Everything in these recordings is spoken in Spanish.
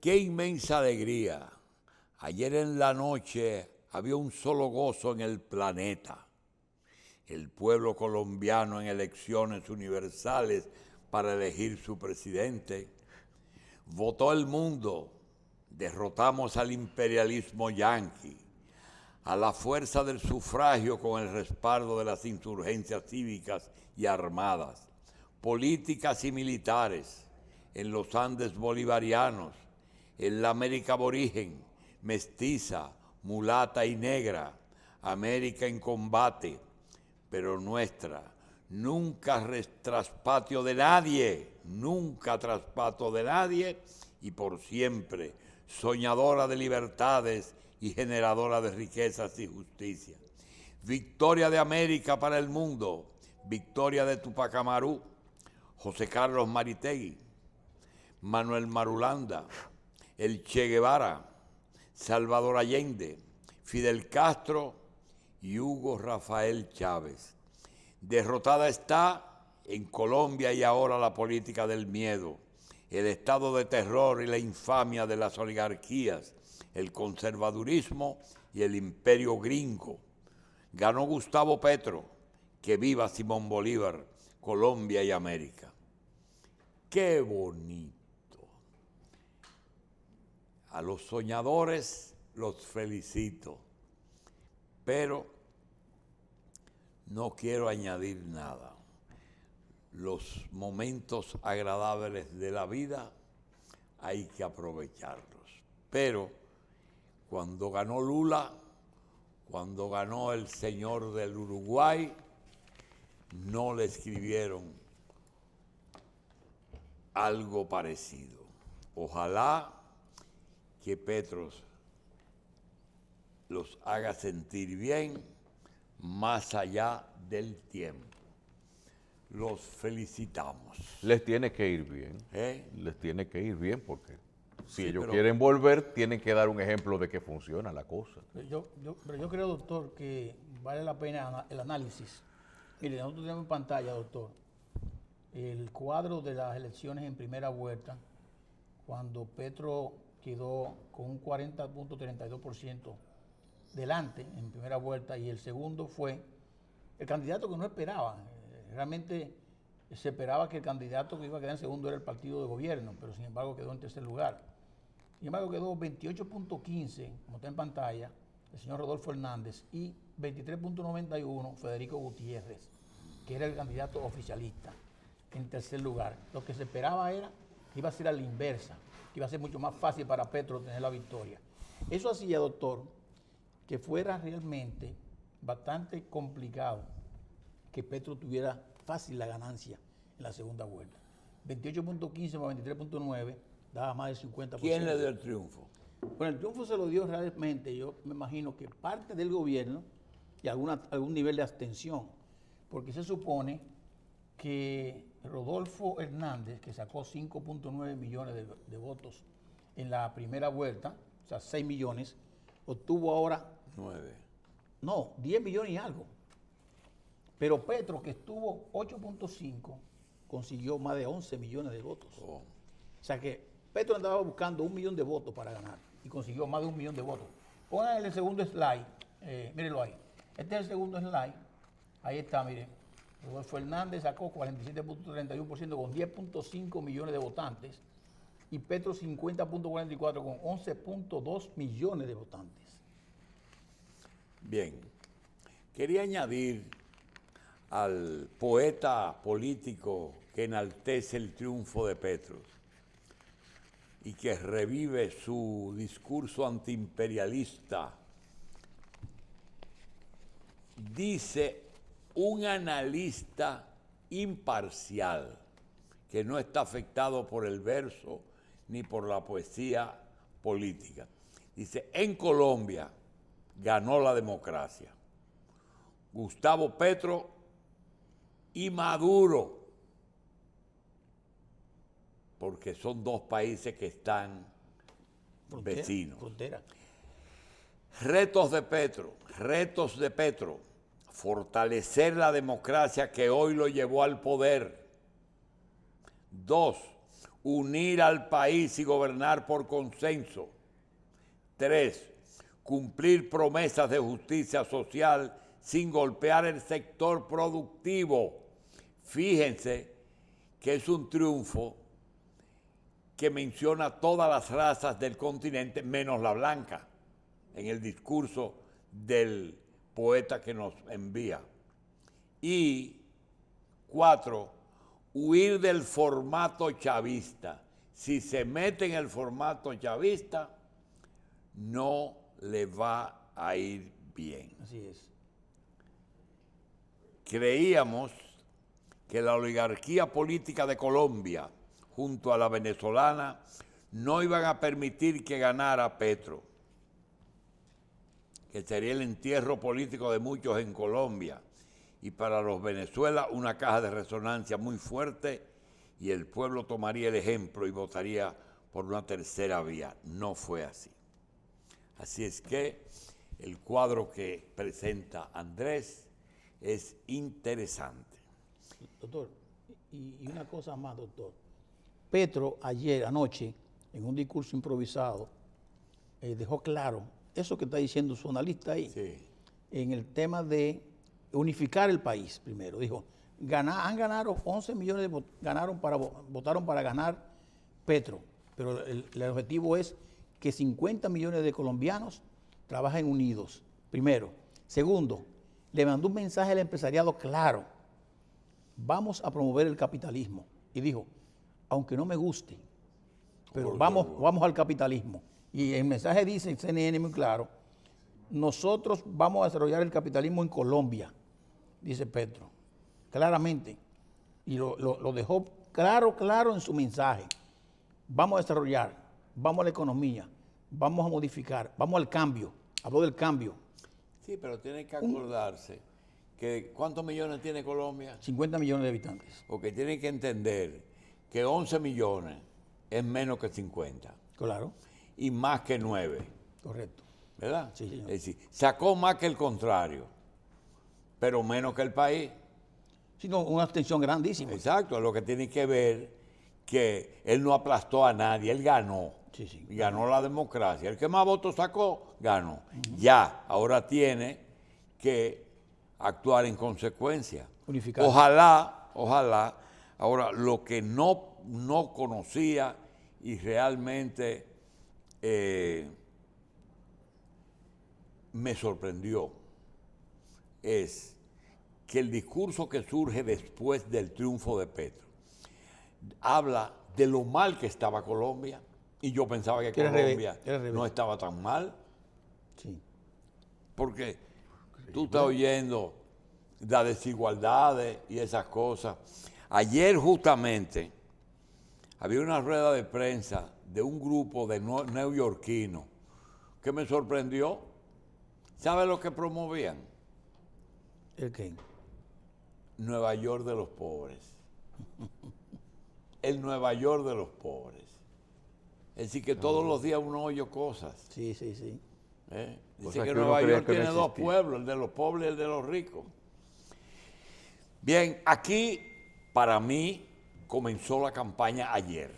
Qué inmensa alegría. Ayer en la noche había un solo gozo en el planeta. El pueblo colombiano en elecciones universales para elegir su presidente. Votó el mundo. Derrotamos al imperialismo yanqui, a la fuerza del sufragio con el respaldo de las insurgencias cívicas y armadas, políticas y militares, en los Andes bolivarianos, en la América aborigen, mestiza, mulata y negra, América en combate, pero nuestra, nunca traspatio de nadie, nunca traspatio de nadie y por siempre, soñadora de libertades y generadora de riquezas y justicia. Victoria de América para el mundo, victoria de Tupac Amaru, José Carlos Maritegui, Manuel Marulanda, el Che Guevara, Salvador Allende, Fidel Castro y Hugo Rafael Chávez. Derrotada está en Colombia y ahora la política del miedo, el estado de terror y la infamia de las oligarquías, el conservadurismo y el imperio gringo. Ganó Gustavo Petro, que viva Simón Bolívar, Colombia y América. ¡Qué bonito! A los soñadores los felicito, pero no quiero añadir nada. Los momentos agradables de la vida hay que aprovecharlos. Pero cuando ganó Lula, cuando ganó el señor del Uruguay, no le escribieron algo parecido. Ojalá que Petro los haga sentir bien más allá del tiempo. Los felicitamos. Les tiene que ir bien. Les tiene que ir bien porque si ellos quieren volver, tienen que dar un ejemplo de que funciona la cosa. Pero yo creo, doctor, que vale la pena el análisis. Mire, nosotros tenemos en pantalla, doctor, el cuadro de las elecciones en primera vuelta, cuando Petro quedó con un 40.32% delante en primera vuelta y el segundo fue el candidato que no esperaba. Realmente se esperaba que el candidato que iba a quedar en segundo era el partido de gobierno, pero sin embargo quedó en tercer lugar. Sin embargo quedó 28.15, como está en pantalla, el señor Rodolfo Hernández, y 23.91 Federico Gutiérrez, que era el candidato oficialista, en tercer lugar. Lo que se esperaba era que iba a ser a la inversa, que iba a ser mucho más fácil para Petro tener la victoria. Eso hacía, doctor, que fuera realmente bastante complicado que Petro tuviera fácil la ganancia en la segunda vuelta. 28.15 más 23.9 daba más del 50%. ¿Quién le dio el triunfo? Bueno, el triunfo se lo dio realmente, yo me imagino que parte del gobierno y algún nivel de abstención, porque se supone que Rodolfo Hernández, que sacó 5.9 millones de votos en la primera vuelta, o sea, 6 millones, obtuvo ahora 10 millones y algo. Pero Petro, que estuvo 8.5, consiguió más de 11 millones de votos. O sea que Petro andaba buscando 1 millón de votos para ganar y consiguió más de 1 millón de votos. Pongan el segundo slide, mírenlo ahí. Este es el segundo slide. Ahí está, miren. Rodolfo Hernández sacó 47.31% con 10.5 millones de votantes y Petro 50.44 con 11.2 millones de votantes. Bien. Quería añadir al poeta político que enaltece el triunfo de Petro y que revive su discurso antiimperialista. Dice un analista imparcial que no está afectado por el verso ni por la poesía política. Dice, en Colombia ganó la democracia. Gustavo Petro y Maduro, porque son dos países que están vecinos. Frontera. Retos de Petro, fortalecer la democracia que hoy lo llevó al poder. 2, unir al país y gobernar por consenso. 3, cumplir promesas de justicia social sin golpear el sector productivo. Fíjense que es un triunfo que menciona todas las razas del continente menos la blanca en el discurso del poeta que nos envía. Y 4, huir del formato chavista. Si se mete en el formato chavista, no le va a ir bien. Así es. Creíamos que la oligarquía política de Colombia, junto a la venezolana, no iban a permitir que ganara Petro, que sería el entierro político de muchos en Colombia, y para los Venezuela una caja de resonancia muy fuerte, y el pueblo tomaría el ejemplo y votaría por una tercera vía. No fue así. Así es que el cuadro que presenta Andrés es interesante. Doctor, y una cosa más, doctor. Petro ayer, anoche, en un discurso improvisado, dejó claro eso que está diciendo su analista ahí, Sí. en el tema de unificar el país primero. Dijo, han ganado 11 millones, votaron para ganar Petro, pero el objetivo es que 50 millones de colombianos trabajen unidos, primero. Segundo, le mandó un mensaje al empresariado claro, vamos a promover el capitalismo. Y dijo, aunque no me guste, pero vamos al capitalismo. Y el mensaje dice en CNN muy claro, nosotros vamos a desarrollar el capitalismo en Colombia, dice Petro, claramente. Y lo dejó claro en su mensaje. Vamos a desarrollar, vamos a la economía, vamos a modificar, vamos al cambio. Habló del cambio. Sí, pero tiene que acordarse que ¿cuántos millones tiene Colombia? 50 millones de habitantes. Porque tiene que entender que 11 millones es menos que 50 Claro, y más que 9, correcto. ¿verdad? Sí, señor. Es decir, sacó más que el contrario, pero menos que el país. Sino una abstención grandísima. Exacto, lo que tiene que ver que él no aplastó a nadie, él ganó. Sí, sí. Y ganó la democracia. El que más votos sacó, ganó. Ya, ahora tiene que actuar en consecuencia. Unificar. Ojalá. Ahora, lo que no conocía y realmente me sorprendió es que el discurso que surge después del triunfo de Petro habla de lo mal que estaba Colombia, y yo pensaba que Colombia no estaba tan mal, Sí. porque tú estás oyendo las desigualdades y esas cosas. Ayer justamente había una rueda de prensa de un grupo de neoyorquinos que me sorprendió. ¿Sabe lo que promovían? ¿El qué? Nueva York de los pobres. El Nueva York de los pobres. Es decir, que todos los días uno oye cosas. Sí. Dice Cosas que que uno Nueva creía York que no tiene dos existían. pueblos, el de los pobres y el de los ricos. Bien, aquí para mí comenzó la campaña ayer.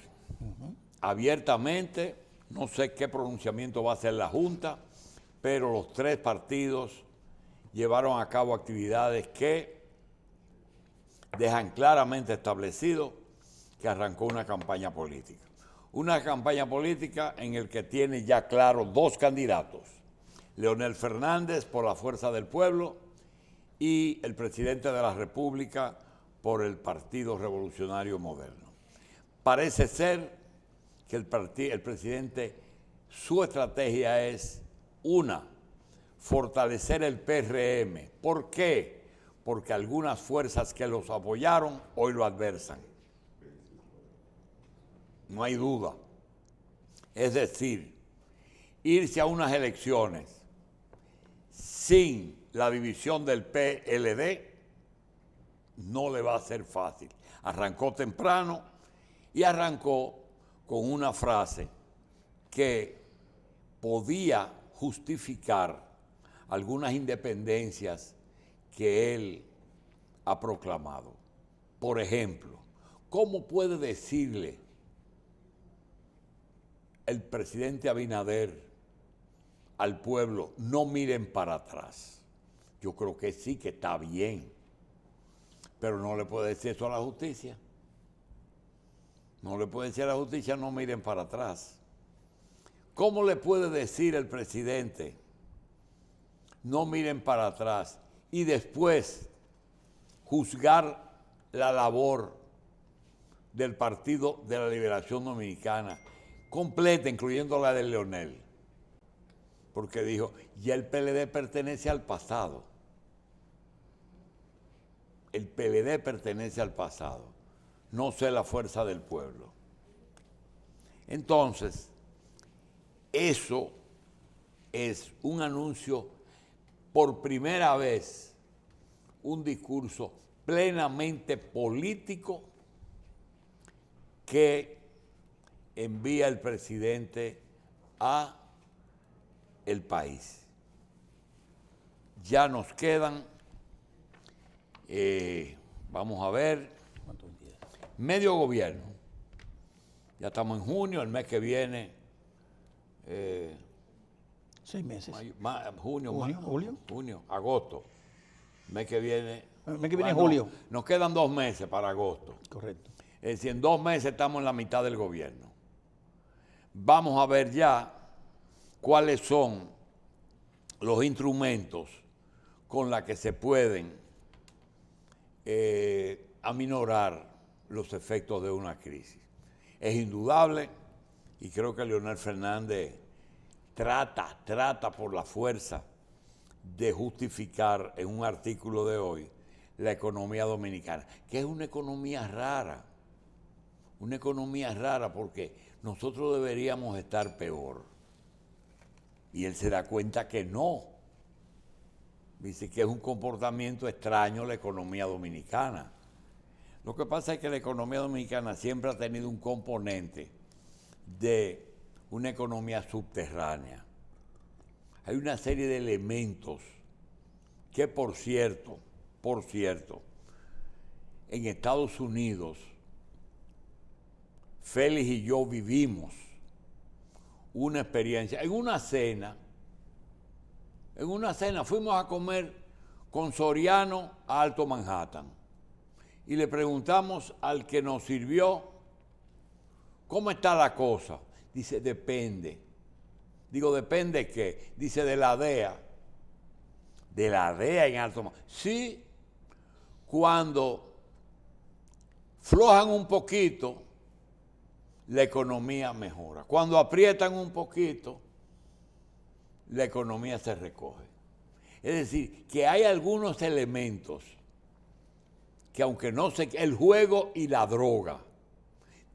Abiertamente, no sé qué pronunciamiento va a hacer la Junta, pero los tres partidos llevaron a cabo actividades que dejan claramente establecido que arrancó una campaña política. Una campaña política en la que tiene ya claro dos candidatos, Leonel Fernández por la Fuerza del Pueblo y el presidente de la República por el Partido Revolucionario Moderno. Parece ser que el presidente, su estrategia es fortalecer el PRM. ¿Por qué? Porque algunas fuerzas que los apoyaron hoy lo adversan. No hay duda. Es decir, irse a unas elecciones sin la división del PLD no le va a ser fácil. Arrancó temprano y arrancó con una frase que podía justificar algunas independencias que él ha proclamado. Por ejemplo, ¿cómo puede decirle el presidente Abinader al pueblo, no miren para atrás. Yo creo que sí, que está bien, pero no le puede decir eso a la justicia. No le puede decir a la justicia, no miren para atrás. ¿Cómo le puede decir el presidente, no miren para atrás, y después juzgar la labor del Partido de la Liberación Dominicana completa, incluyendo la de Leonel? Porque dijo, ya el PLD pertenece al pasado. El PLD pertenece al pasado. No sé la fuerza del pueblo. Entonces, eso es un anuncio, por primera vez, un discurso plenamente político que envía el presidente a el país. Ya nos quedan, vamos a ver, medio gobierno. Ya estamos en junio, el mes que viene. 6 meses. Junio, agosto. El mes que viene. El mes que viene es julio. Nos quedan 2 meses para agosto. Correcto. Es decir, en 2 meses estamos en la mitad del gobierno. Vamos a ver ya cuáles son los instrumentos con los que se pueden aminorar los efectos de una crisis. Es indudable, y creo que Leonel Fernández trata por la fuerza de justificar en un artículo de hoy la economía dominicana, que es una economía rara porque nosotros deberíamos estar peor. Y él se da cuenta que no. Dice que es un comportamiento extraño la economía dominicana. Lo que pasa es que la economía dominicana siempre ha tenido un componente de una economía subterránea. Hay una serie de elementos que, por cierto, en Estados Unidos, Félix y yo vivimos una experiencia. En una cena fuimos a comer con Soriano a Alto Manhattan y le preguntamos al que nos sirvió, ¿cómo está la cosa? Dice, depende. Digo, ¿depende de qué? Dice, de la DEA. De la DEA en Alto Manhattan. Sí, cuando flojan un poquito, la economía mejora. Cuando aprietan un poquito, la economía se recoge. Es decir, que hay algunos elementos que, aunque no se... El juego y la droga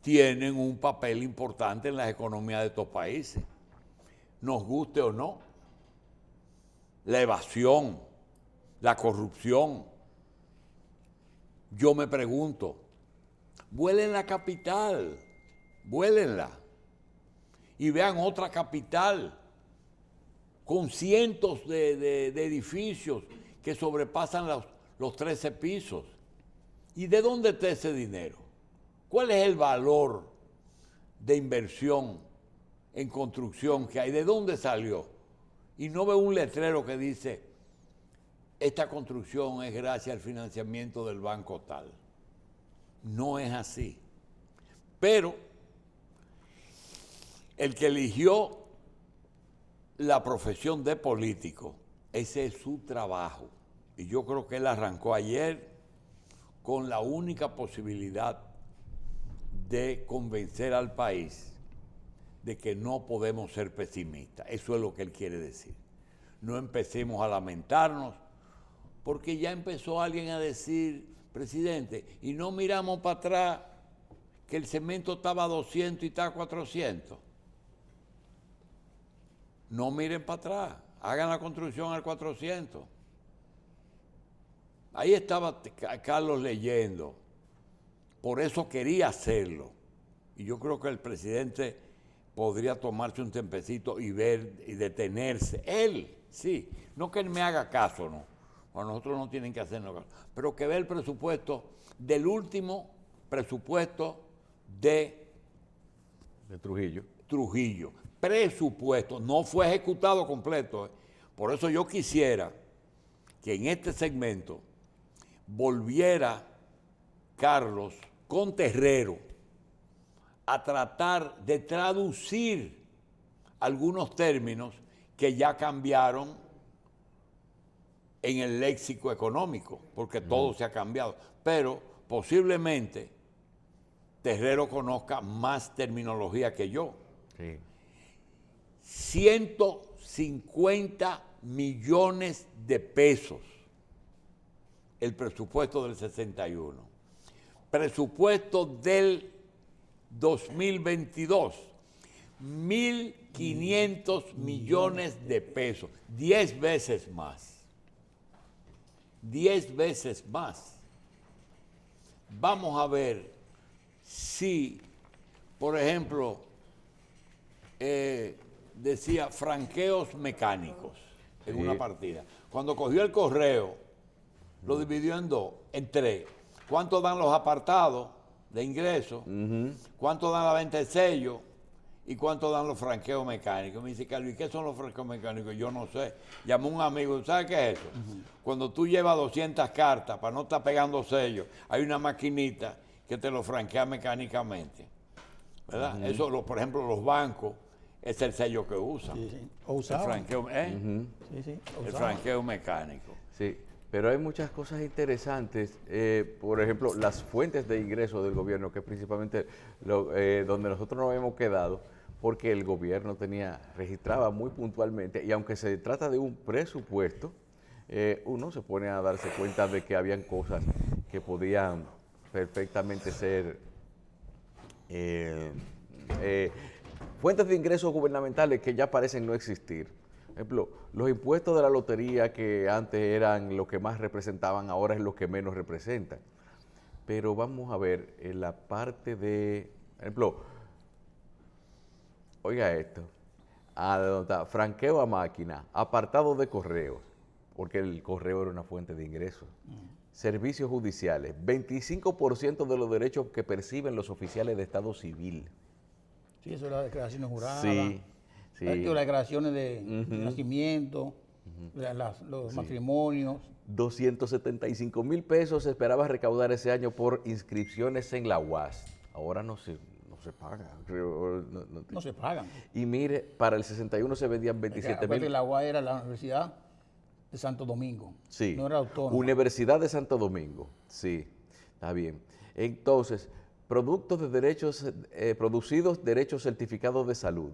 tienen un papel importante en las economías de estos países, nos guste o no. La evasión, la corrupción. Yo me pregunto, vuelen la capital, vuélenla y vean otra capital con cientos de edificios que sobrepasan los 13 pisos. ¿Y de dónde está ese dinero? ¿Cuál es el valor de inversión en construcción que hay? ¿De dónde salió? Y no veo un letrero que dice, esta construcción es gracias al financiamiento del banco tal. No es así. Pero el que eligió la profesión de político, ese es su trabajo. Y yo creo que él arrancó ayer con la única posibilidad de convencer al país de que no podemos ser pesimistas. Eso es lo que él quiere decir. No empecemos a lamentarnos, porque ya empezó alguien a decir, presidente, y no miramos para atrás que el cemento estaba a 200 y está a 400. No miren para atrás, hagan la construcción al 400. Ahí estaba Carlos leyendo, por eso quería hacerlo. Y yo creo que el presidente podría tomarse un tempecito y ver y detenerse. Él, sí, no que él me haga caso, no. A nosotros no tienen que hacernos caso. Pero que vea el presupuesto del último presupuesto de Trujillo. Trujillo. Presupuesto, no fue ejecutado completo. Por eso yo quisiera que en este segmento volviera Carlos con Terrero a tratar de traducir algunos términos que ya cambiaron en el léxico económico, porque todo se ha cambiado. Pero posiblemente Terrero conozca más terminología que yo. Sí. 150 millones de pesos el presupuesto del 61. Presupuesto del 2022, 1.500 millones de pesos, 10 veces más. 10 veces más. Vamos a ver si, por ejemplo, decía franqueos mecánicos en una partida. Cuando cogió el correo, lo dividió en dos, en tres. ¿Cuánto dan los apartados de ingresos? ¿Cuánto dan la venta de sello? ¿Y cuánto dan los franqueos mecánicos? Me dice, Carlos, ¿y qué son los franqueos mecánicos? Yo no sé. Llamó un amigo, ¿sabe qué es eso? Cuando tú llevas 200 cartas para no estar pegando sellos, hay una maquinita que te lo franquea mecánicamente. ¿Verdad? Eso, por ejemplo, los bancos, es el sello que usan. Sí, sí. O usaban. El franqueo, Sí, sí. el franqueo mecánico. Sí, pero hay muchas cosas interesantes. Por ejemplo, las fuentes de ingresos del gobierno, que es principalmente donde nosotros nos hemos quedado, porque el gobierno registraba muy puntualmente, y aunque se trata de un presupuesto, uno se pone a darse cuenta de que habían cosas que podían perfectamente ser fuentes de ingresos gubernamentales que ya parecen no existir. Por ejemplo, los impuestos de la lotería, que antes eran lo que más representaban, ahora es lo que menos representan. Pero vamos a ver en la parte de, por ejemplo, oiga esto, franqueo a máquina, apartado de correos, porque el correo era una fuente de ingresos. Servicios judiciales, 25% de los derechos que perciben los oficiales de Estado Civil. Sí, eso es las declaraciones juradas. Sí, sí. Las declaraciones de nacimiento, los matrimonios. 275,000 pesos se esperaba recaudar ese año por inscripciones en la UAS. Ahora no se paga. No se pagan. Y mire, para el 61 se vendían 27,000. La UAS era la Universidad de Santo Domingo. Sí. No era autónoma. Universidad de Santo Domingo. Sí, está bien. Entonces, productos de derechos, producidos derechos certificados de salud.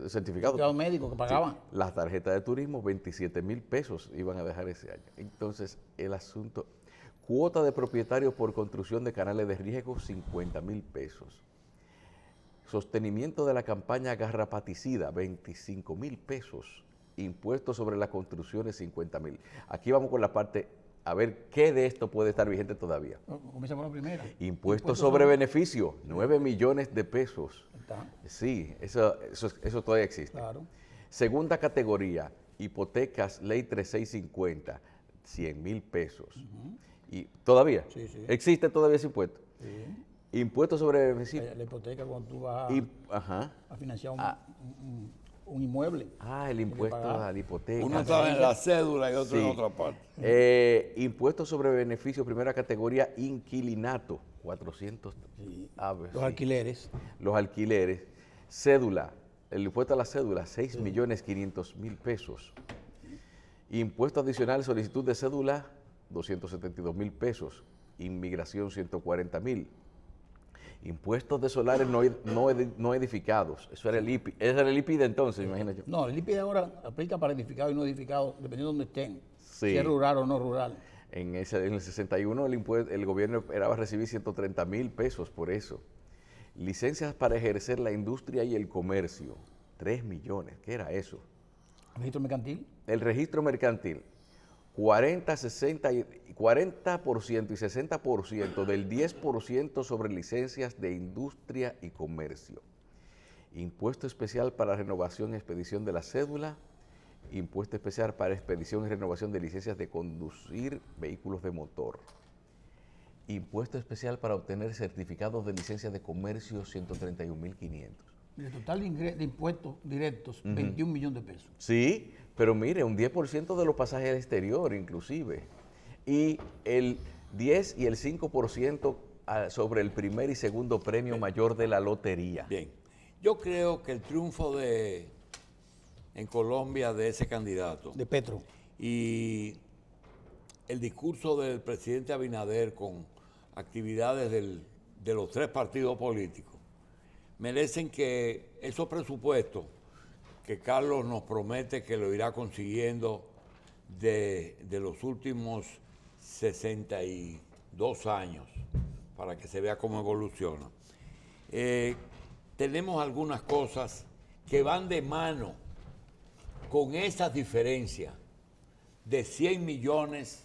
Certificado médico que pagaban. Sí. Las tarjetas de turismo, 27,000 pesos iban a dejar ese año. Entonces, el asunto, cuota de propietarios por construcción de canales de riego, 50,000 pesos. Sostenimiento de la campaña garrapaticida, 25,000 pesos. Impuestos sobre las construcciones, 50,000. Aquí vamos con la parte, a ver qué de esto puede estar vigente todavía. Comienza por la primera. Impuestos sobre beneficio, 9 millones de pesos. Está. Sí, eso todavía existe. Claro. Segunda categoría, hipotecas, ley 3650, 100,000 pesos. Y todavía, Sí, sí. existe todavía ese impuesto. Sí. Impuestos sobre beneficio. La hipoteca cuando tú vas Ajá. a financiar un inmueble. El impuesto a la hipoteca. Uno está en la cédula y otro Sí. en otra parte. Impuestos sobre beneficio, primera categoría, inquilinato, 400 aves. Los alquileres. Los alquileres. Cédula, el impuesto a la cédula, 6,500,000 pesos. Impuesto adicional, solicitud de cédula, 272,000 pesos. Inmigración, 140,000. Impuestos de solares no edificados. Eso era el IPI. Ese era el IPI de entonces, imagínate. No, el IPI de ahora aplica para edificados y no edificados, dependiendo de donde estén. Sí. Si es rural o no rural. En el 61 el gobierno esperaba recibir 130,000 pesos por eso. Licencias para ejercer la industria y el comercio, 3 millones. ¿Qué era eso? ¿Registro mercantil? El registro mercantil, 40% y 60% del 10% sobre licencias de industria y comercio. Impuesto especial para renovación y expedición de la cédula. Impuesto especial para expedición y renovación de licencias de conducir vehículos de motor. impuesto especial para obtener certificados de licencia de comercio, 131.500. El total de impuestos directos, 21 millones de pesos. Sí, pero mire, un 10% de los pasajes al exterior inclusive. Y el 10 y el 5% sobre el primer y segundo premio mayor de la lotería. Bien, yo creo que el triunfo en Colombia de ese candidato De Petro. y el discurso del presidente Abinader con actividades de los tres partidos políticos merecen que esos presupuestos que Carlos nos promete que lo irá consiguiendo de los últimos 62 años, para que se vea cómo evoluciona. Tenemos algunas cosas que van de mano con esas diferencias de 100 millones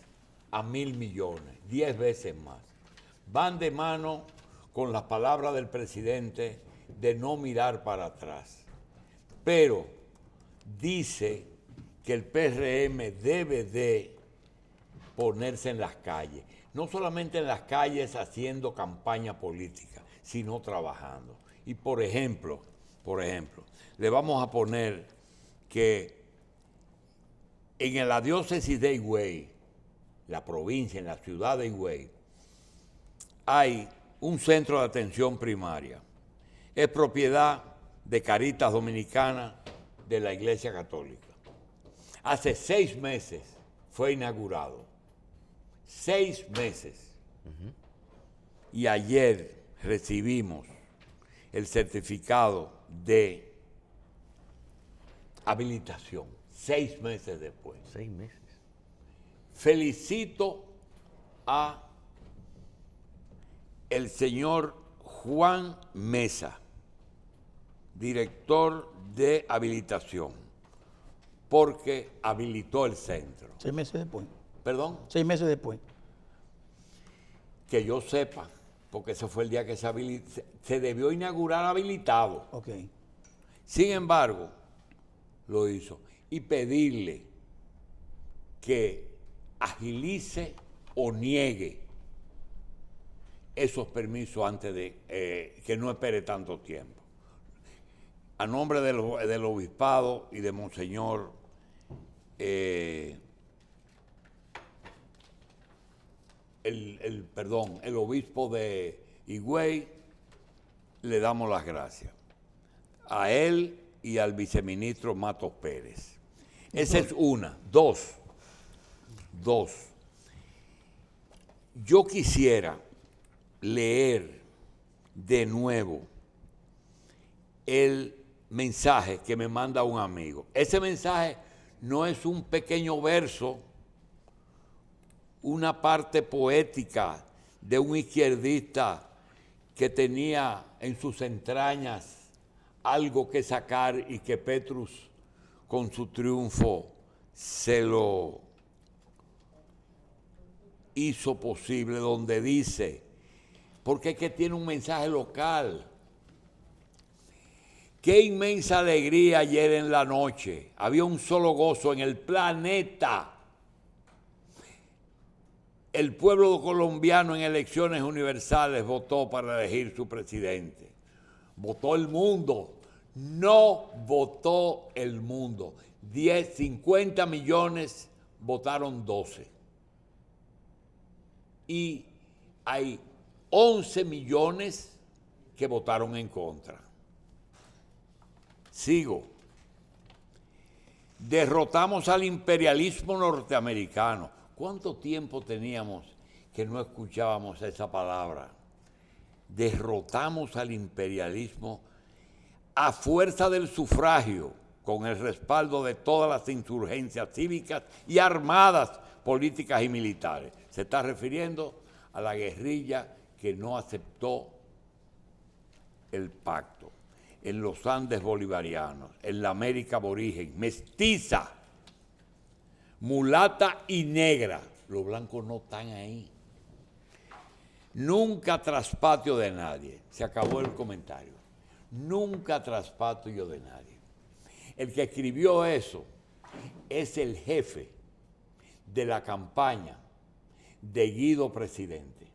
a 1.000 millones, 10 veces más. Van de mano con las palabras del presidente de no mirar para atrás. Pero dice que el PRM debe de ponerse en las calles. No solamente en las calles haciendo campaña política, sino trabajando. Y por ejemplo, le vamos a poner que en la diócesis de Higüey, la provincia, en la ciudad de Higüey, hay un centro de atención primaria. Es propiedad de Caritas Dominicana de la Iglesia Católica. Hace 6 meses fue inaugurado. 6 meses. Y ayer recibimos el certificado de habilitación. 6 meses después. 6 meses. Felicito a el señor Juan Mesa, director de habilitación, porque habilitó el centro. 6 meses después. ¿Perdón? 6 meses después. Que yo sepa, porque ese fue el día que se debió inaugurar habilitado. Ok. Sin embargo, lo hizo. Y pedirle que agilice o niegue esos permisos antes de que no espere tanto tiempo. A nombre del obispado y de Monseñor el obispo de Higüey, le damos las gracias. A él y al viceministro Matos Pérez. Esa es una. Dos. Yo quisiera leer de nuevo el mensaje que me manda un amigo. Ese mensaje no es un pequeño verso, una parte poética de un izquierdista que tenía en sus entrañas algo que sacar y que Petrus con su triunfo se lo hizo posible, donde dice, porque es que tiene un mensaje local. Qué inmensa alegría ayer en la noche. Había un solo gozo en el planeta. El pueblo colombiano en elecciones universales votó para elegir su presidente. Votó el mundo. No votó el mundo. 50 millones votaron 12. Y hay 11 millones que votaron en contra. Sigo. Derrotamos al imperialismo norteamericano. ¿Cuánto tiempo teníamos que no escuchábamos esa palabra? Derrotamos al imperialismo a fuerza del sufragio, con el respaldo de todas las insurgencias cívicas y armadas, políticas y militares. Se está refiriendo a la guerrilla que no aceptó el pacto. En los Andes bolivarianos, en la América aborigen, mestiza, mulata y negra. Los blancos no están ahí. Nunca traspatio de nadie. Se acabó el comentario. Nunca traspatio de nadie. El que escribió eso es el jefe de la campaña de Guido Presidente.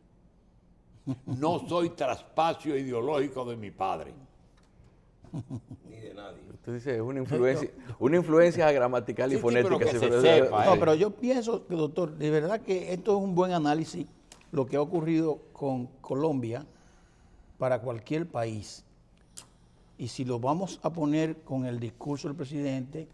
No soy traspacio ideológico de mi padre. Ni de nadie. Usted dice, es una influencia gramatical y Sí, sí, fonética. pero que sí, se pero- sepa, No, pero yo pienso que, doctor, de verdad que esto es un buen análisis, lo que ha ocurrido con Colombia para cualquier país. Y si lo vamos a poner con el discurso del presidente,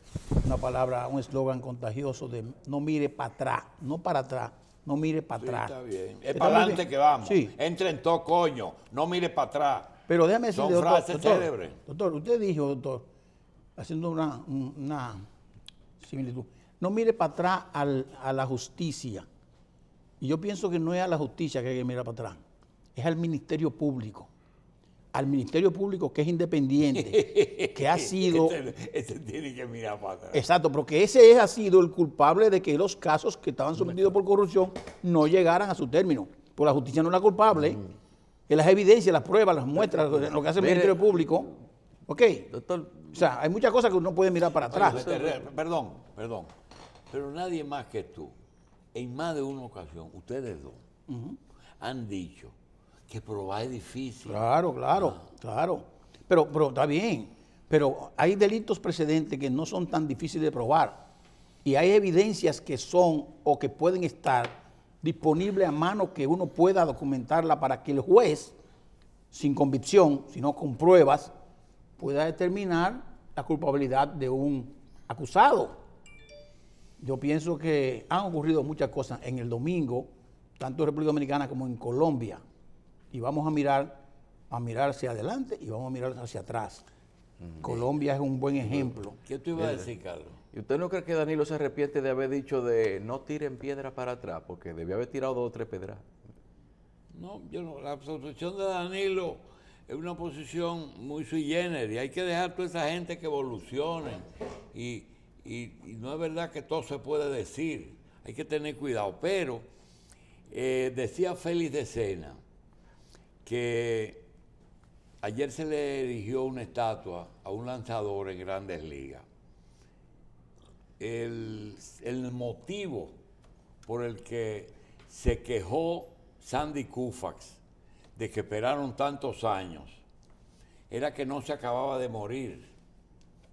una palabra, un eslogan contagioso de no mire para atrás, no para atrás, no mire para Sí, atrás. está bien. Es Está para muy adelante bien. que vamos. Sí. Entra en todo coño. No mire para atrás. Pero déjame decirle, Son doctor, frases célebres. doctor, usted dijo, doctor, haciendo una similitud, no mire para atrás a la justicia. Y yo pienso que no es a la justicia que hay que mirar para atrás, es al Ministerio Público. Al Ministerio Público que es independiente, que ha sido... Ese tiene que mirar para atrás. Exacto, porque ese ha sido el culpable de que los casos que estaban sometidos por corrupción no llegaran a su término. Pues la justicia no es la culpable. Es las evidencias, las pruebas, las muestras, lo que hace el Mire, Ministerio Público. ¿Ok? Doctor, O sea, hay muchas cosas que uno puede mirar para atrás. Perdón. Pero nadie más que tú, en más de una ocasión, ustedes dos, han dicho que probar es difícil. Claro. Pero está bien. Pero hay delitos precedentes que no son tan difíciles de probar. Y hay evidencias que son o que pueden estar disponibles a mano que uno pueda documentarla para que el juez, sin convicción, sino con pruebas, pueda determinar la culpabilidad de un acusado. Yo pienso que han ocurrido muchas cosas en el domingo, tanto en República Dominicana como en Colombia. Y vamos a mirar hacia adelante y vamos a mirar hacia atrás. Colombia es un buen ejemplo. ¿Qué tú ibas a decir, Carlos? ¿y usted no cree que Danilo se arrepiente de haber dicho de no tiren piedra para atrás? Porque debió haber tirado 2 o 3 piedras. No, yo no. La posición de Danilo es una posición muy sui generis. Hay que dejar a toda esa gente que evolucione. Y no es verdad que todo se puede decir. Hay que tener cuidado. Pero decía Félix de Sena que ayer se le erigió una estatua a un lanzador en Grandes Ligas. El motivo por el que se quejó Sandy Koufax de que esperaron tantos años era que no se acababa de morir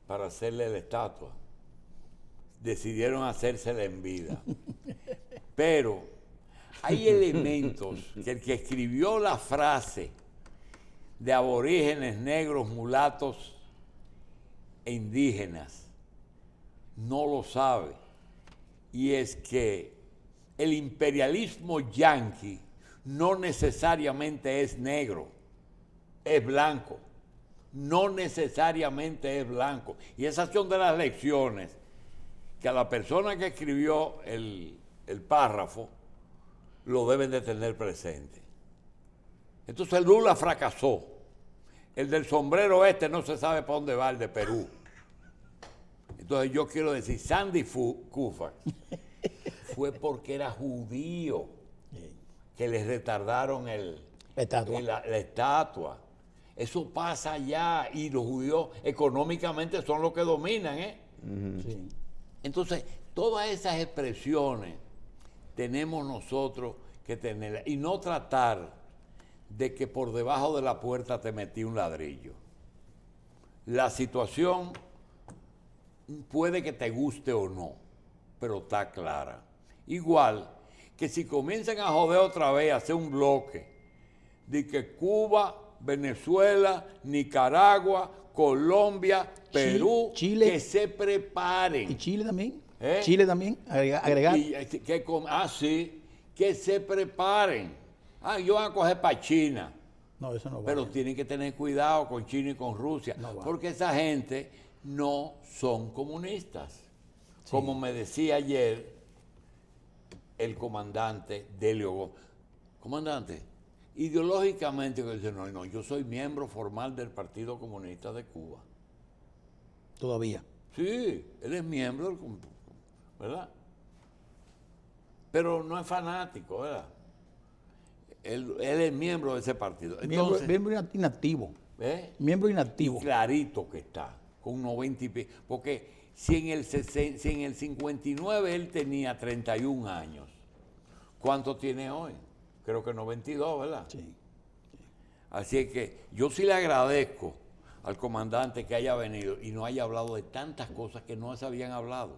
para hacerle la estatua. Decidieron hacérsela en vida. Pero hay elementos que el que escribió la frase de aborígenes, negros, mulatos e indígenas no lo sabe. Y es que el imperialismo yanqui no necesariamente es negro, es blanco. No necesariamente es blanco. Y esas son de las lecciones que a la persona que escribió el párrafo lo deben de tener presente. Entonces Lula fracasó. El del sombrero no se sabe para dónde va, el de Perú. Entonces yo quiero decir, Sandy Koufax fue porque era judío que les retardaron la estatua. Eso pasa allá y los judíos económicamente son los que dominan, ¿eh? Sí. Entonces, todas esas expresiones tenemos nosotros que tenerlas y no tratar de que por debajo de la puerta te metí un ladrillo. La situación puede que te guste o no, pero está clara. Igual que si comienzan a joder otra vez, a hacer un bloque de que Cuba, Venezuela, Nicaragua, Colombia, Perú, Chile. que se preparen. ¿Y Chile también? ¿Eh? Chile también, agregar. Sí, que se preparen. Ellos van a coger para China. No, eso no va. Pero tienen que tener cuidado con China y con Rusia, No va. porque esa gente no son comunistas. Como me decía ayer el comandante Delio Gómez. Comandante, ideológicamente, dice, no, yo soy miembro formal del Partido Comunista de Cuba. Todavía. Sí, él es miembro, ¿verdad? Pero no es fanático, ¿verdad? Él es miembro de ese partido. Entonces, miembro inactivo. ¿eh? Miembro inactivo. Y clarito que está, con 90 y pico. Porque si en el 59 él tenía 31 años, ¿cuánto tiene hoy? Creo que 92, ¿verdad? Sí. Así es que yo sí le agradezco al comandante que haya venido y no haya hablado de tantas cosas que no se habían hablado.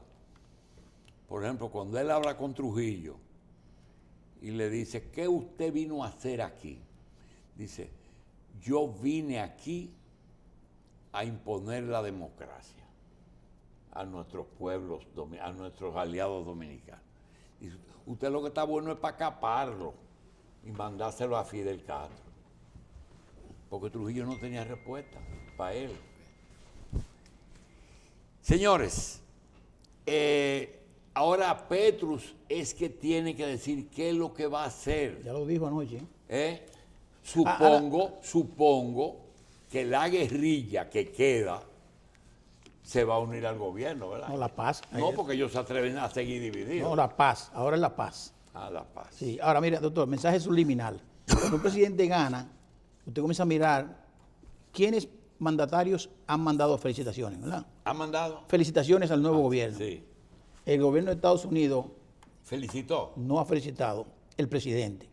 Por ejemplo, cuando él habla con Trujillo y le dice, ¿qué usted vino a hacer aquí? Dice, yo vine aquí a imponer la democracia a nuestros pueblos, a nuestros aliados dominicanos. Dice, usted lo que está bueno es para caparlo y mandárselo a Fidel Castro. Porque Trujillo no tenía respuesta para él. Señores, ahora Petrus es que tiene que decir qué es lo que va a hacer. Ya lo dijo anoche. Supongo que la guerrilla que queda se va a unir al gobierno, ¿verdad? No, la paz. No, porque ellos se atreven a seguir divididos. No, la paz. Ahora es la paz. La paz. Sí. Ahora, mira, doctor, mensaje subliminal. Cuando un presidente gana, usted comienza a mirar quiénes mandatarios han mandado felicitaciones, ¿verdad? ¿Han mandado? Felicitaciones al nuevo gobierno. Sí. El gobierno de Estados Unidos ¿Felicitó? no ha felicitado el presidente.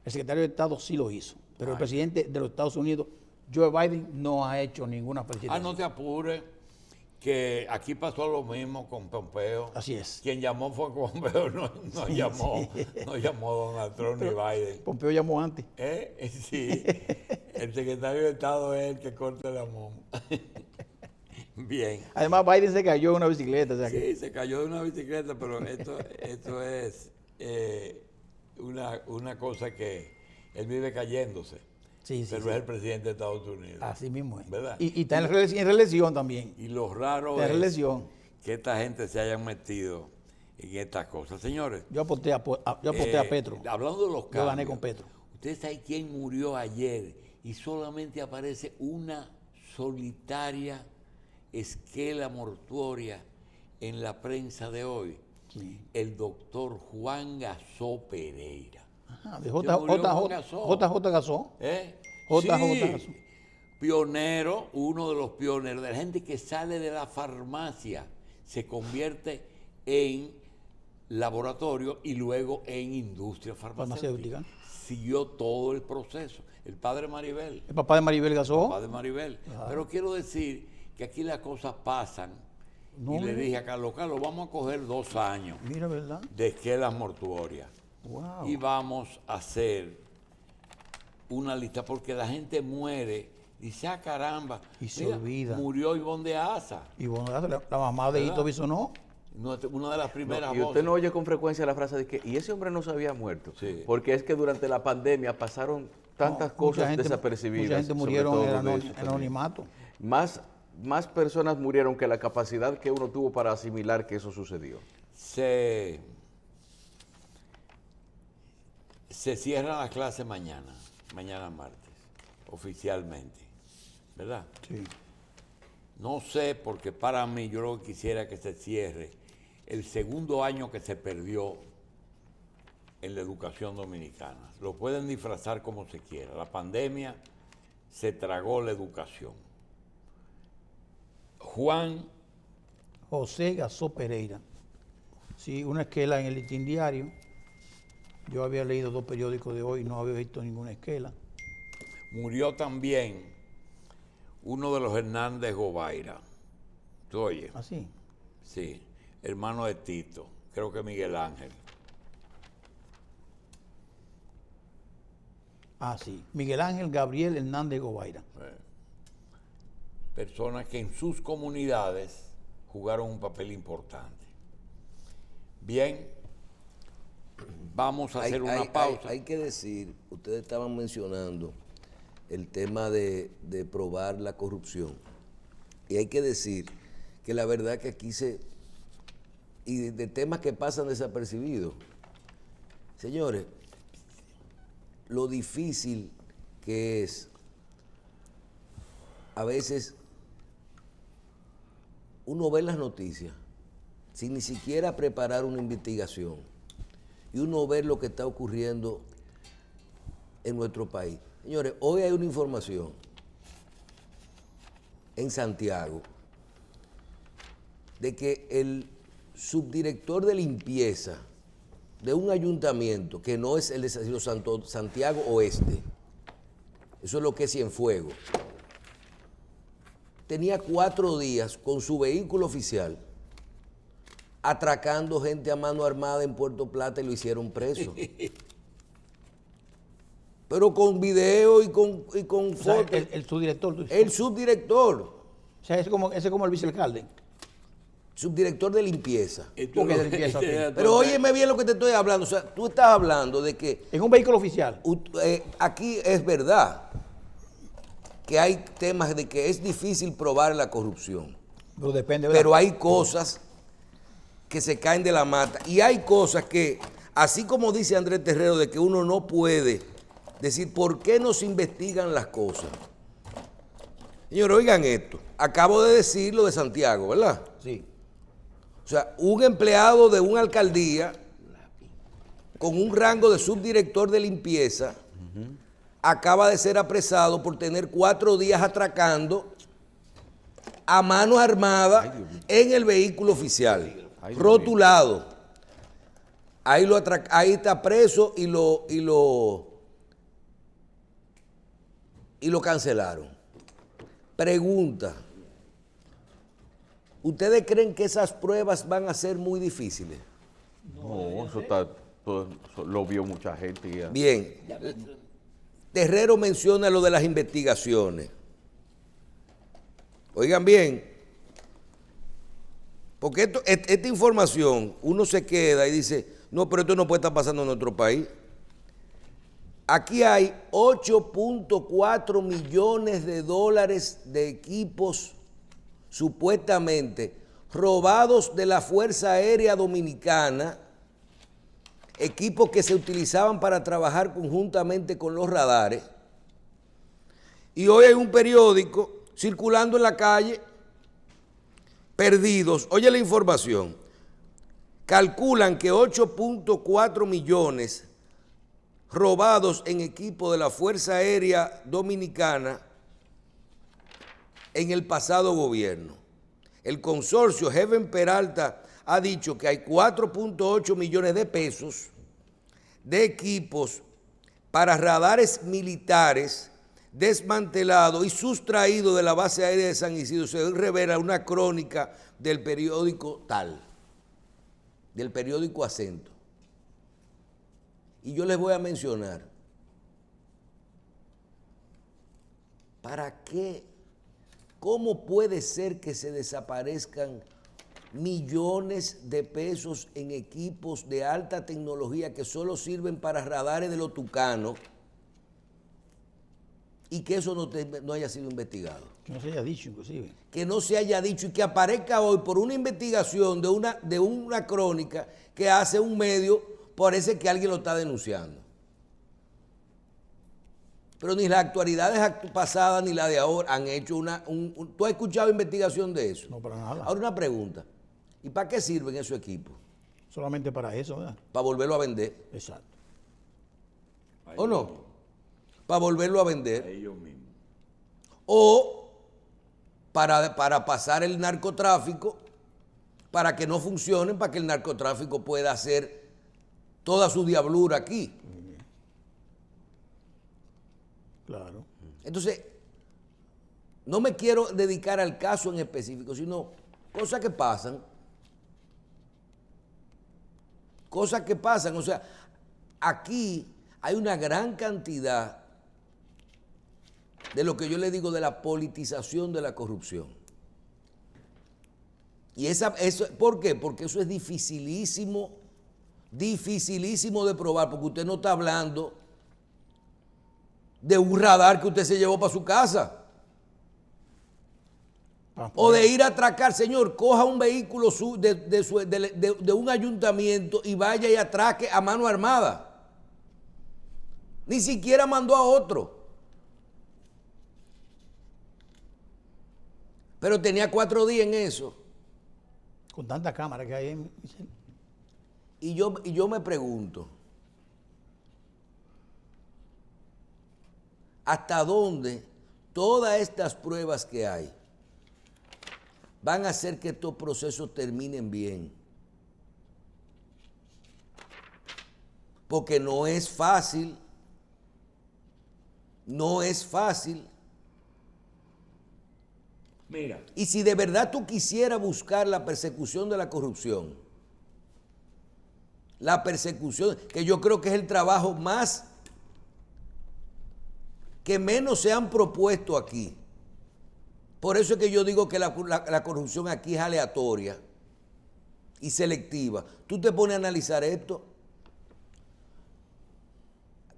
El secretario de Estado sí lo hizo. Pero el presidente de los Estados Unidos, Joe Biden, no ha hecho ninguna felicitación. No te apures, que aquí pasó lo mismo con Pompeo. Así es. Quien llamó fue Pompeo, no llamó Donald Trump ni Biden. Pompeo llamó antes. Sí, el secretario de Estado es el que corta la moma. Bien. Además, Biden se cayó en una bicicleta. O sea Sí, que... se cayó de una bicicleta, pero esto es una cosa que él vive cayéndose. Sí, pero es el presidente de Estados Unidos. Así mismo es. ¿Verdad? Y está en reelección también. Y lo raro La es reelección. que esta gente se hayan metido en estas cosas. Señores, Yo aposté a Petro. hablando de los cambios, Yo gané con Petro. ¿Ustedes saben quién murió ayer? Y solamente aparece una solitaria esquela mortuoria en la prensa de hoy. Sí. El doctor Juan Gasó Pereira. Ajá, de JJ Gasó. Sí, Gasó. pionero, uno de los pioneros, de la gente que sale de la farmacia, se convierte en laboratorio y luego en industria farmacéutica. Siguió todo el proceso. El padre Maribel. El papá de Maribel Gasó. El papá de Maribel. Pero quiero decir que aquí las cosas pasan. Y le dije a Carlos, vamos a coger 2 años Mira, ¿verdad? de esquelas mortuorias. Wow. Y vamos a hacer una lista, porque la gente muere y dice, caramba, Y se olvida. Murió Ivonne de Asa, Y bueno, la mamá de Hito Bisonó. una de las primeras Y usted voces. no oye con frecuencia la frase de que, y ese hombre no se había muerto. Sí. Porque es que durante la pandemia pasaron tantas cosas desapercibidas. Mucha gente sobre murieron todo en de el eso también. anonimato. Más personas murieron que la capacidad que uno tuvo para asimilar que eso sucedió. Se cierran las clases mañana martes, oficialmente, ¿verdad? Sí. No sé, porque para mí yo lo que quisiera que se cierre el segundo año que se perdió en la educación dominicana. Lo pueden disfrazar como se quiera. La pandemia se tragó la educación. Juan José Gasó Pereira. Sí, una esquela en el Listín Diario. Yo había leído 2 periódicos de hoy, no había visto ninguna esquela. murió también uno de los Hernández Gobaira. ¿Tú oyes? ¿Ah, sí? Sí, hermano de Tito, creo que Miguel Ángel. Ah, sí. Miguel Ángel Gabriel Hernández Gobaira. Personas que en sus comunidades jugaron un papel importante. Bien, vamos a hacer una pausa. Hay que decir, ustedes estaban mencionando el tema de probar la corrupción. Y hay que decir que la verdad que aquí y de temas que pasan desapercibidos. Señores, lo difícil que es a veces uno ve las noticias sin ni siquiera preparar una investigación y uno ve lo que está ocurriendo en nuestro país. Señores, hoy hay una información en Santiago de que el subdirector de limpieza de un ayuntamiento que no es el de Santiago Oeste, eso es lo que es Cienfuegos, tenía 4 días con su vehículo oficial atracando gente a mano armada en Puerto Plata y lo hicieron preso. Pero con video y con O sea, fotos. el subdirector. El subdirector, O sea, ese es como el vicealcalde. subdirector de limpieza. ¿Por qué de limpieza? Pero óyeme bien lo que te estoy hablando. O sea, tú estás hablando de que En un vehículo oficial. aquí es verdad que hay temas de que es difícil probar la corrupción. Pero depende, ¿verdad? Pero hay cosas que se caen de la mata. Y hay cosas que, así como dice Andrés Terrero, de que uno no puede decir por qué no se investigan las cosas. Señores, oigan esto. Acabo de decir lo de Santiago, ¿verdad? Sí. O sea, un empleado de una alcaldía con un rango de subdirector de limpieza acaba de ser apresado por tener 4 días atracando a mano armada en el vehículo oficial, rotulado. Ahí está preso y lo cancelaron. Pregunta. ¿Ustedes creen que esas pruebas van a ser muy difíciles? No, eso lo vio mucha gente ya. Bien. Terrero menciona lo de las investigaciones. Oigan bien, porque esta información, uno se queda y dice, no, pero esto no puede estar pasando en nuestro país. Aquí hay 8.4 millones de dólares de equipos supuestamente robados de la Fuerza Aérea Dominicana, equipos que se utilizaban para trabajar conjuntamente con los radares. Y hoy hay un periódico circulando en la calle, perdidos. Oye la información. Calculan que 8.4 millones robados en equipo de la Fuerza Aérea Dominicana en el pasado gobierno. El consorcio Heaven Peralta ha dicho que hay 4.8 millones de pesos de equipos para radares militares desmantelados y sustraídos de la base aérea de San Isidro. Se revela una crónica del periódico Tal, del periódico Acento. Y yo les voy a mencionar, ¿para qué? ¿Cómo puede ser que se desaparezcan millones de pesos en equipos de alta tecnología que solo sirven para radares de los tucanos y que eso no haya sido investigado? Que no se haya dicho, inclusive. Que no se haya dicho y que aparezca hoy por una investigación de una crónica que hace un medio, parece que alguien lo está denunciando. Pero ni las actualidades pasadas ni la de ahora han hecho ¿tú has escuchado investigación de eso? No, para nada. Ahora una pregunta. ¿Y para qué sirven esos equipos? Solamente para eso, ¿verdad? ¿Para volverlo a vender? Exacto. ¿O no? Para volverlo a vender. Ellos mismos. O para pasar el narcotráfico, para que no funcionen, para que el narcotráfico pueda hacer toda su diablura aquí. Claro. Entonces, no me quiero dedicar al caso en específico, sino cosas que pasan. Cosas que pasan. O sea, aquí hay una gran cantidad de lo que yo le digo de la politización de la corrupción. Y eso, ¿por qué? Porque eso es dificilísimo de probar, porque usted no está hablando de un radar que usted se llevó para su casa. O de ir a atracar, señor, coja un vehículo de un ayuntamiento y vaya y atraque a mano armada. Ni siquiera mandó a otro. Pero tenía 4 días en eso. Con tanta cámara que hay en... Y yo me pregunto, ¿hasta dónde todas estas pruebas que hay van a hacer que estos procesos terminen bien? Porque no es fácil No es fácil. Mira, Y si de verdad tú quisieras buscar la persecución de la corrupción, la persecución, que yo creo que es el trabajo más que menos se han propuesto aquí. Por eso es que yo digo que la corrupción aquí es aleatoria y selectiva. Tú te pones a analizar esto,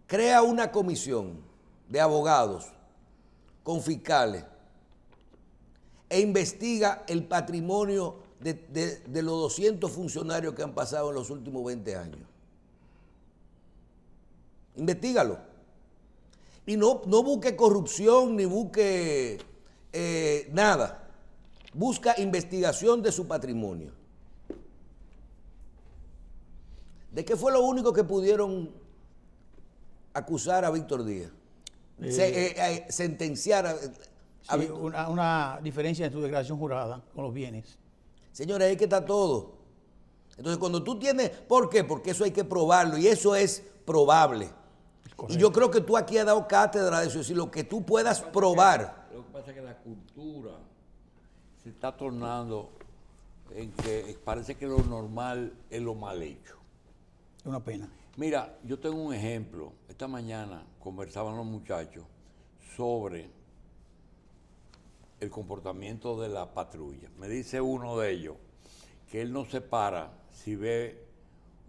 crea una comisión de abogados con fiscales e investiga el patrimonio de los 200 funcionarios que han pasado en los últimos 20 años. Investígalo. Y no busque corrupción ni busque nada. Busca investigación de su patrimonio. ¿De qué fue lo único que pudieron acusar a Víctor Díaz? Sentenciar a Sí, una diferencia en tu declaración jurada con los bienes. Señores, ahí que está todo. Entonces, cuando tú tienes... ¿Por qué? Porque eso hay que probarlo y eso es probable. Correcto. Y yo creo que tú aquí has dado cátedra de eso, es decir, lo que tú puedas probar. lo que pasa es que la cultura se está tornando en que parece que lo normal es lo mal hecho. Es una pena. Mira, yo tengo un ejemplo. Esta mañana conversaban los muchachos sobre el comportamiento de la patrulla. Me dice uno de ellos que él no se para si ve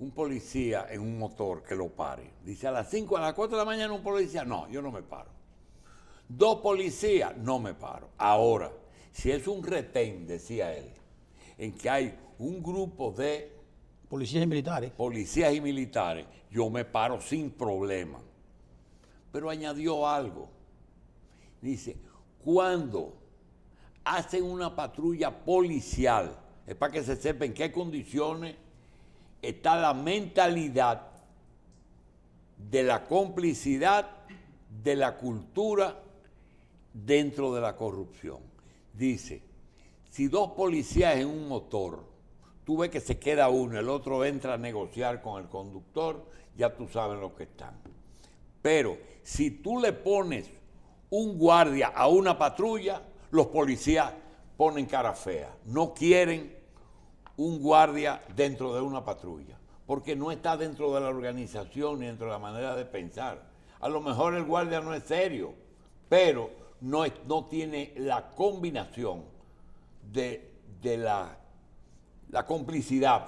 un policía en un motor que lo pare. Dice a las 5, a las 4 de la mañana un policía, no, yo no me paro. 2 policías, no me paro. Ahora, si es un retén, decía él, en que hay un grupo de Policías y militares. policías y militares, yo me paro sin problema. Pero añadió algo. Dice, cuando hacen una patrulla policial, es para que se sepa en qué condiciones está la mentalidad de la complicidad, de la cultura dentro de la corrupción. Dice, si 2 policías en un motor, tú ves que se queda uno, el otro entra a negociar con el conductor, ya tú sabes lo que están. Pero si tú le pones un guardia a una patrulla, los policías ponen cara fea. No quieren un guardia dentro de una patrulla, porque no está dentro de la organización ni dentro de la manera de pensar. A lo mejor el guardia no es serio, pero no tiene la combinación de la complicidad,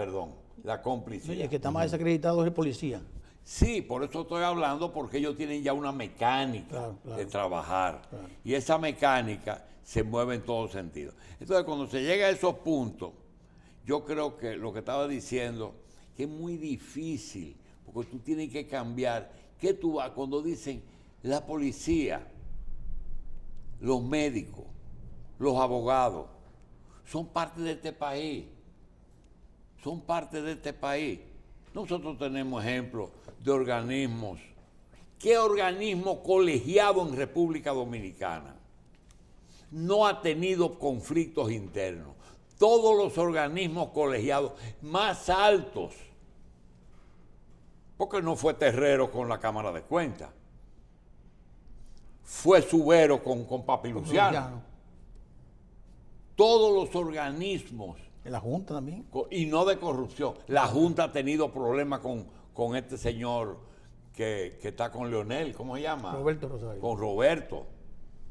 la complicidad. Oye, el que está más desacreditado es el policía. Sí, por eso estoy hablando, porque ellos tienen ya una mecánica Claro. de trabajar. Claro. Y esa mecánica se mueve en todos sentidos. Entonces, cuando se llega a esos puntos, yo creo que lo que estaba diciendo, que es muy difícil, porque tú tienes que cambiar. ¿Qué tú vas? Cuando dicen la policía, los médicos, los abogados, son parte de este país. Son parte de este país. Nosotros tenemos ejemplos de organismos. ¿Qué organismo colegiado en República Dominicana no ha tenido conflictos internos? Todos los organismos colegiados más altos, porque no fue Terrero con la Cámara de Cuentas, fue Subero con Papi Luciano. Todos los organismos, En la Junta también. y no de corrupción. La Junta ha tenido problemas con este señor que está con Leonel, ¿cómo se llama? Roberto Rosario. Con Roberto.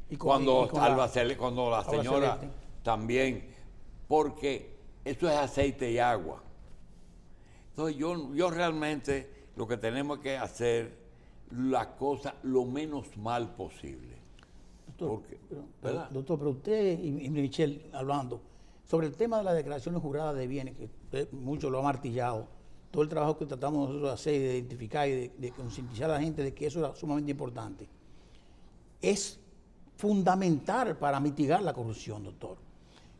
Y Cuando con cuando la Alba señora Celeste. también, porque eso es aceite y agua. Entonces yo realmente lo que tenemos que hacer las cosas lo menos mal posible. Doctor, Porque, pero usted y Michelle hablando sobre el tema de las declaraciones juradas de bienes, que usted mucho lo ha martillado, todo el trabajo que tratamos nosotros de hacer y de identificar y de concientizar a la gente de que eso era sumamente importante, es fundamental para mitigar la corrupción, doctor.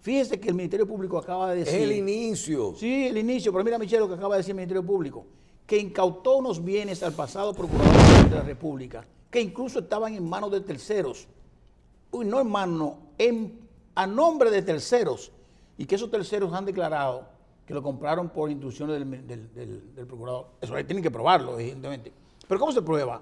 Fíjese que el Ministerio Público acaba de Es decir... el inicio. Sí, el inicio, pero mira, Michelle, lo que acaba de decir el Ministerio Público, que incautó unos bienes al pasado Procurador de la República, que incluso estaban en manos de terceros. Uy, no en manos, a nombre de terceros, y que esos terceros han declarado que lo compraron por instrucciones del Procurador. Eso ahí tienen que probarlo, evidentemente. Pero ¿cómo se prueba?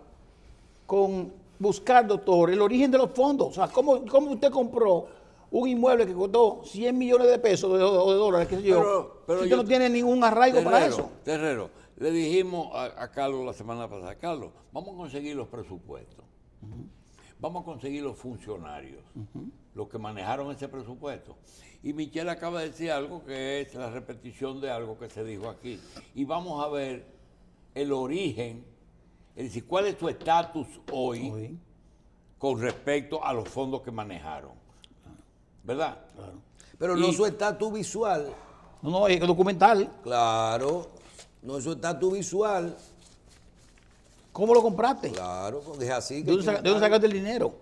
Con buscar, doctor, el origen de los fondos. O sea, ¿cómo usted compró un inmueble que costó 100 millones de pesos o de dólares, qué sé yo, Pero si usted no tiene ningún arraigo para eso? Terrero, le dijimos a Carlos la semana pasada, Carlos, vamos a conseguir los presupuestos. Vamos a conseguir los funcionarios, los que manejaron ese presupuesto. Y Michelle acaba de decir algo que es la repetición de algo que se dijo aquí. Y vamos a ver el origen, es decir, cuál es su estatus hoy con respecto a los fondos que manejaron. ¿Verdad? Claro. Pero no su estatus visual. No, es documental. Claro, no es su estatus visual. ¿Cómo lo compraste? Claro, porque es así. ¿De dónde sacaste el dinero?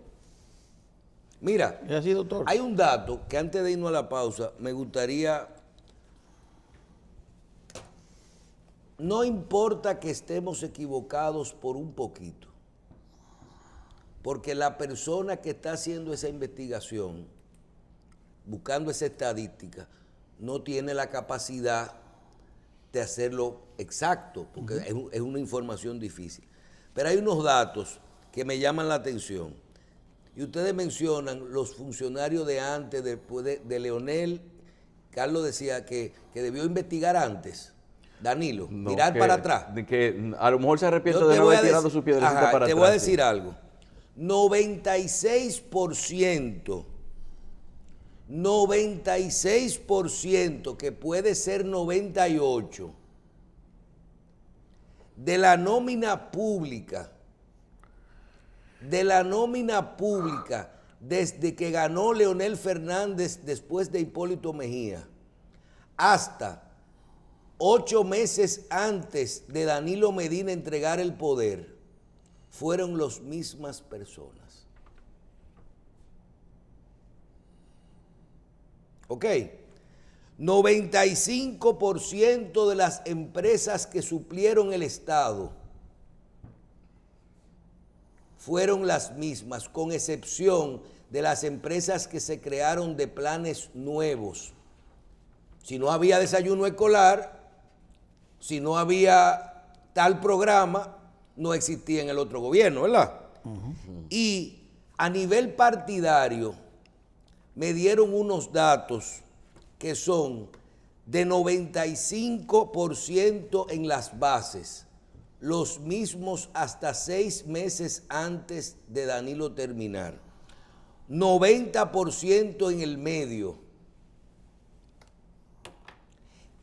Mira, Es así, doctor. hay un dato que antes de irnos a la pausa me gustaría. No importa que estemos equivocados por un poquito, porque la persona que está haciendo esa investigación, buscando esa estadística, no tiene la capacidad de hacerlo exacto, porque es una información difícil. Pero hay unos datos que me llaman la atención. Y ustedes mencionan los funcionarios de antes, después de Leonel. Carlos decía que debió investigar antes. Danilo, No, mirar para atrás. Que a lo mejor se arrepiente Yo de te no voy haber a tirado dec- su piedrecita Ajá, para te atrás. voy a decir algo. 96%, que puede ser 98%, de la nómina pública, desde que ganó Leonel Fernández después de Hipólito Mejía, hasta 8 meses antes de Danilo Medina entregar el poder, fueron las mismas personas. ¿Ok? 95% de las empresas que suplieron el Estado fueron las mismas, con excepción de las empresas que se crearon de planes nuevos. Si no había desayuno escolar, si no había tal programa, no existía en el otro gobierno, ¿verdad? Y a nivel partidario, me dieron unos datos que son de 95% en las bases, los mismos hasta 6 meses antes de Danilo terminar, 90% en el medio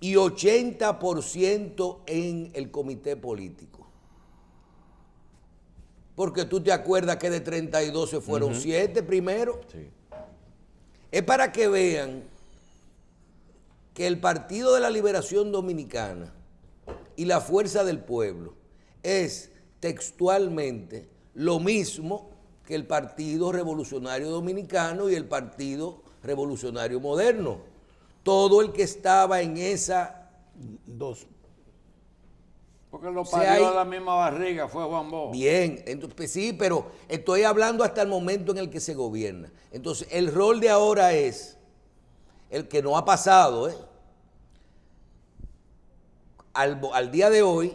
y 80% en el comité político. Porque tú te acuerdas que de 32 se fueron 7 primero. Sí. Es para que vean que el Partido de la Liberación Dominicana y la Fuerza del Pueblo es textualmente lo mismo que el Partido Revolucionario Dominicano y el Partido Revolucionario Moderno. Todo el que estaba en esa... Dos. Porque lo sea, parió hay- a la misma barriga, fue Juan Bosch. Bien, entonces, pues sí, pero estoy hablando hasta el momento en el que se gobierna. Entonces, el rol de ahora es el que no ha pasado, al día de hoy,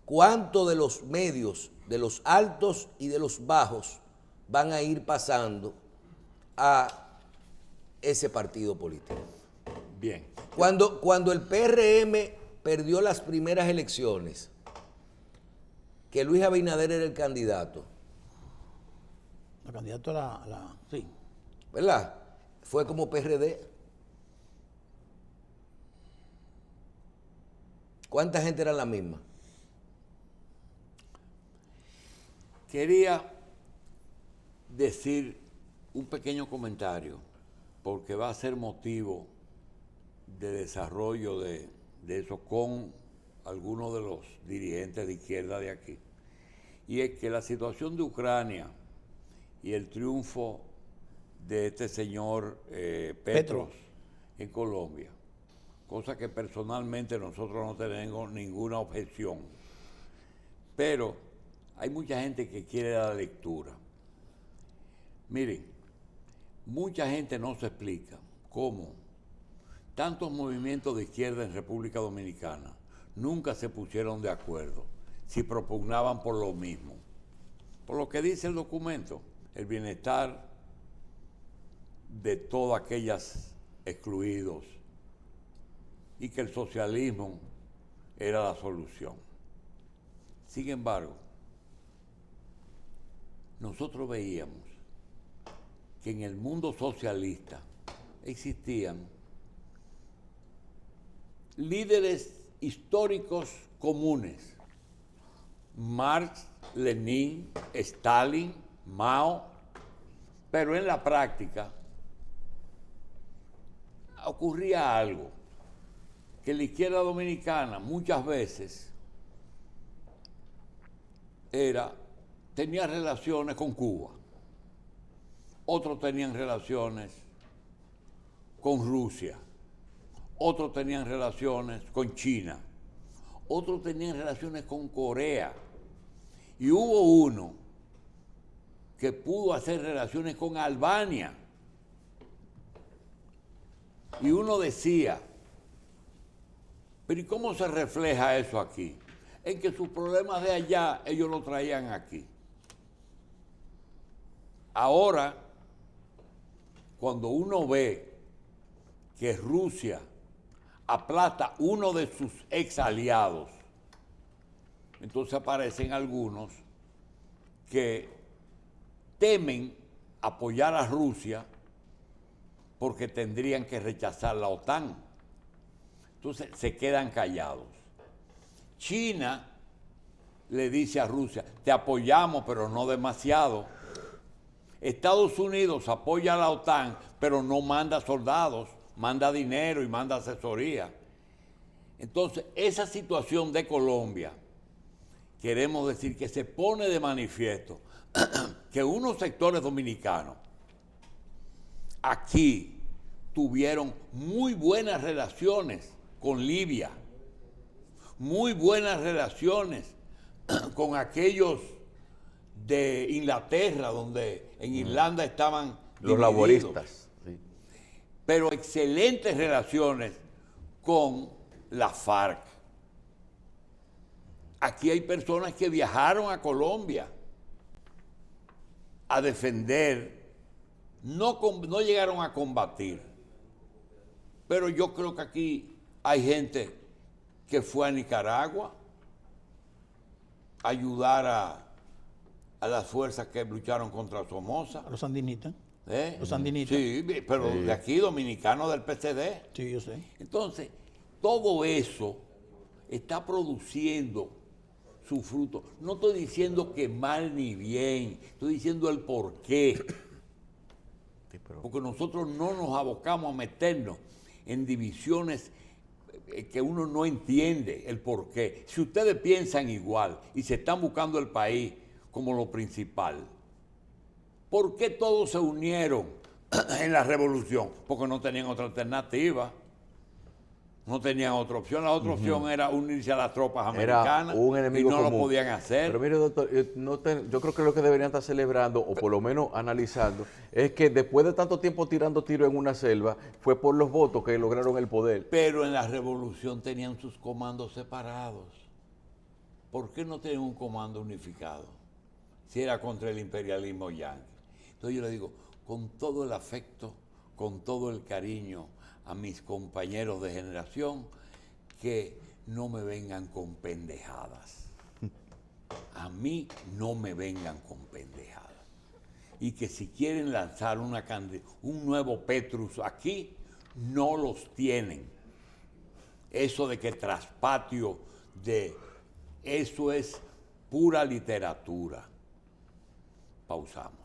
cuánto de los medios, de los altos y de los bajos, van a ir pasando a ese partido político. Bien. Cuando el PRM perdió las primeras elecciones, que Luis Abinader era el candidato, La candidata a la... Sí. ¿verdad? Fue como PRD. ¿Cuánta gente era la misma? Quería decir un pequeño comentario, porque va a ser motivo de desarrollo de eso con algunos de los dirigentes de izquierda de aquí. Y es que la situación de Ucrania y el triunfo de este señor Petros en Colombia, cosa que personalmente nosotros no tenemos ninguna objeción, pero hay mucha gente que quiere la lectura. Miren, mucha gente no se explica cómo tantos movimientos de izquierda en República Dominicana nunca se pusieron de acuerdo si propugnaban por lo mismo. Por lo que dice el documento, el bienestar de todos aquellos excluidos y que el socialismo era la solución. Sin embargo, nosotros veíamos que en el mundo socialista existían líderes históricos comunes: Marx, Lenin, Stalin, Mao, pero en la práctica ocurría algo, que la izquierda dominicana muchas veces tenía relaciones con Cuba, otros tenían relaciones con Rusia, otros tenían relaciones con China, otros tenían relaciones con Corea, y hubo uno que pudo hacer relaciones con Albania. Y uno decía, pero ¿y cómo se refleja eso aquí? En que sus problemas de allá ellos los traían aquí. Ahora, cuando uno ve que Rusia aplasta uno de sus ex aliados, entonces aparecen algunos que temen apoyar a Rusia porque tendrían que rechazar la OTAN. Entonces se quedan callados. China le dice a Rusia, te apoyamos, pero no demasiado. Estados Unidos apoya a la OTAN, pero no manda soldados, manda dinero y manda asesoría. Entonces, esa situación de Colombia, queremos decir que se pone de manifiesto que unos sectores dominicanos aquí tuvieron muy buenas relaciones con Libia, muy buenas relaciones con aquellos de Inglaterra, donde en Irlanda estaban Los divididos, laboristas. Sí. pero excelentes relaciones con la FARC. Aquí hay personas que viajaron a Colombia a defender, no llegaron a combatir, pero yo creo que aquí hay gente que fue a Nicaragua a ayudar a las fuerzas que lucharon contra Somoza. A los sandinistas. ¿Eh? Los sandinistas. Sí, pero de aquí, dominicanos del PCD. Sí, yo sé. Entonces, todo eso está produciendo su fruto. No estoy diciendo que mal ni bien, estoy diciendo el por qué. Porque nosotros no nos abocamos a meternos en divisiones que uno no entiende el por qué. Si ustedes piensan igual y se están buscando el país como lo principal, ¿por qué todos se unieron en la revolución? Porque no tenían otra alternativa. No tenían otra opción. La otra opción era unirse a las tropas americanas. Era un enemigo y no común. lo podían hacer. Pero mire, doctor, yo creo que lo que deberían estar celebrando, o por lo menos analizando, es que después de tanto tiempo tirando tiros en una selva, fue por los votos que lograron el poder. Pero en la revolución tenían sus comandos separados. ¿Por qué no tenían un comando unificado? Si era contra el imperialismo yanqui. Entonces yo le digo, con todo el afecto, con todo el cariño a mis compañeros de generación, que no me vengan con pendejadas. A mí no me vengan con pendejadas. Y que si quieren lanzar un nuevo Petrus aquí, no los tienen. Eso de que traspatio eso es pura literatura. Pausamos.